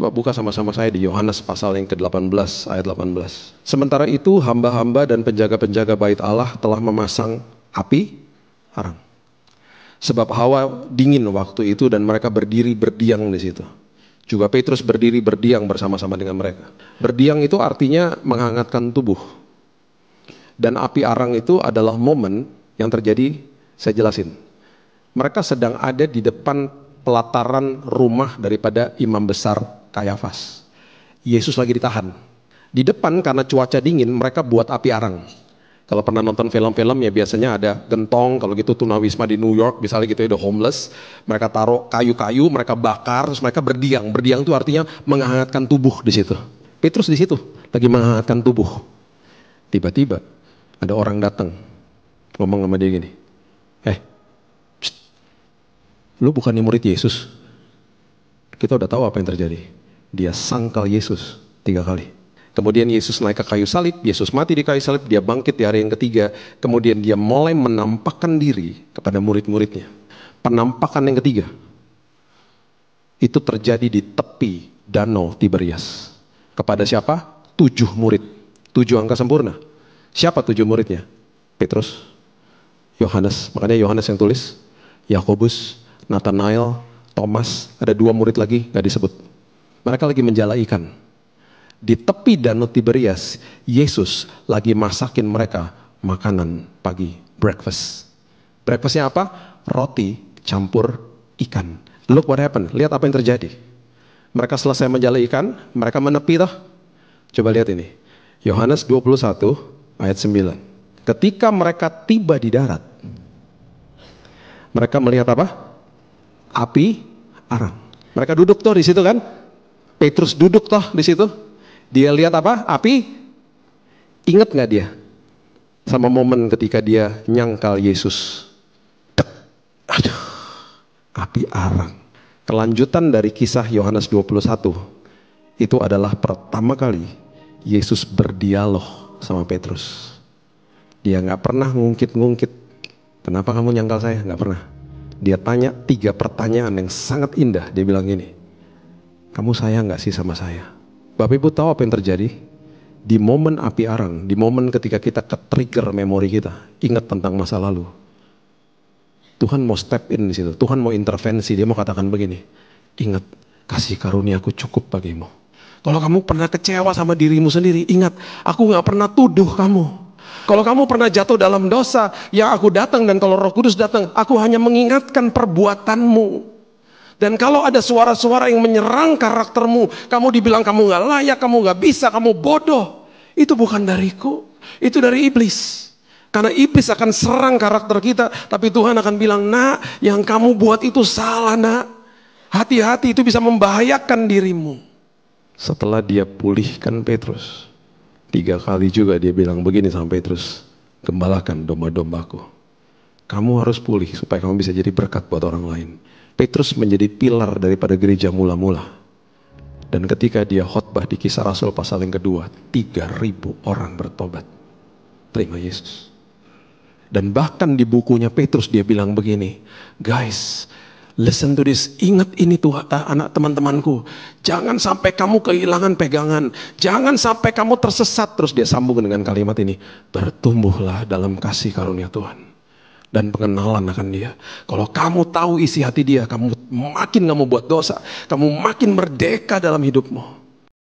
Coba buka sama-sama saya di Yohanes pasal yang ke-18 ayat 18. Sementara itu hamba-hamba dan penjaga-penjaga bait Allah telah memasang api arang. Sebab hawa dingin waktu itu dan mereka berdiri berdiam di situ. Juga Petrus berdiri berdiam bersama-sama dengan mereka. Berdiam itu artinya menghangatkan tubuh. Dan api arang itu adalah momen yang terjadi, saya jelasin. Mereka sedang ada di depan pelataran rumah daripada imam besar Kayafas. Yesus lagi ditahan. Di depan karena cuaca dingin mereka buat api arang. Kalau pernah nonton film-film ya biasanya ada gentong, kalau gitu tunawisma di New York misalnya gitu ya, the homeless. Mereka taruh kayu-kayu, mereka bakar, terus mereka berdiam. Berdiam itu artinya menghangatkan tubuh di situ. Petrus di situ lagi menghangatkan tubuh. Tiba-tiba ada orang datang ngomong sama dia gini, lu bukannya murid Yesus? Kita udah tahu apa yang terjadi. Dia sangkal Yesus 3 kali. Kemudian Yesus naik ke kayu salib, Yesus mati di kayu salib, dia bangkit di hari yang ketiga. Kemudian dia mulai menampakkan diri kepada murid-muridnya. Penampakan yang ketiga itu terjadi di tepi danau Tiberias. Kepada siapa? 7 murid. 7 angka sempurna. Siapa 7 muridnya? Petrus, Yohanes, makanya Yohanes yang tulis, Yakobus, Nathanael, Thomas, ada 2 murid lagi gak disebut. Mereka lagi menjala ikan. Di tepi danau Tiberias, Yesus lagi masakin mereka makanan pagi, breakfast. Breakfastnya apa? Roti campur ikan. Look what happened, lihat apa yang terjadi. Mereka selesai menjala ikan, mereka menepi toh. Coba lihat ini, Yohanes 21 ayat 9. Ketika mereka tiba di darat, mereka melihat apa? Api arang. Mereka duduk tuh di situ kan? Petrus duduk toh di situ. Dia lihat apa? Api. Ingat nggak dia sama momen ketika dia nyangkal Yesus? Aduh, api arang. Kelanjutan dari kisah Yohanes 21 itu adalah pertama kali Yesus berdialog sama Petrus. Dia nggak pernah ngungkit-ngungkit. Kenapa kamu nyangkal saya? Nggak pernah. Dia tanya 3 pertanyaan yang sangat indah. Dia bilang gini, kamu sayang nggak sih sama saya? Bapak Ibu tahu apa yang terjadi? Di momen api arang, di momen ketika kita ke-trigger memori kita, ingat tentang masa lalu. Tuhan mau step in di situ. Tuhan mau intervensi. Dia mau katakan begini, ingat, kasih karuniaku cukup bagimu. Kalau kamu pernah kecewa sama dirimu sendiri, ingat, aku gak pernah tuduh kamu. Kalau kamu pernah jatuh dalam dosa, yang aku datang dan kalau Roh Kudus datang, aku hanya mengingatkan perbuatanmu. Dan kalau ada suara-suara yang menyerang karaktermu, kamu dibilang kamu gak layak, kamu gak bisa, kamu bodoh. Itu bukan dariku, itu dari iblis. Karena iblis akan serang karakter kita, tapi Tuhan akan bilang, nak, yang kamu buat itu salah nak. Hati-hati, itu bisa membahayakan dirimu. Setelah dia pulihkan Petrus, 3 kali juga dia bilang begini sama Petrus, gembalakan domba-dombaku. Kamu harus pulih supaya kamu bisa jadi berkat buat orang lain. Petrus menjadi pilar daripada gereja mula-mula. Dan ketika dia khotbah di Kisah Rasul pasal yang kedua, 3.000 orang bertobat, terima Yesus. Dan bahkan di bukunya Petrus dia bilang begini, guys, listen to this, ingat ini Tuhan, anak teman-temanku, jangan sampai kamu kehilangan pegangan, jangan sampai kamu tersesat. Terus dia sambung dengan kalimat ini, bertumbuhlah dalam kasih karunia Tuhan dan pengenalan akan dia. Kalau kamu tahu isi hati dia, kamu makin gak mau buat dosa, kamu makin merdeka dalam hidupmu.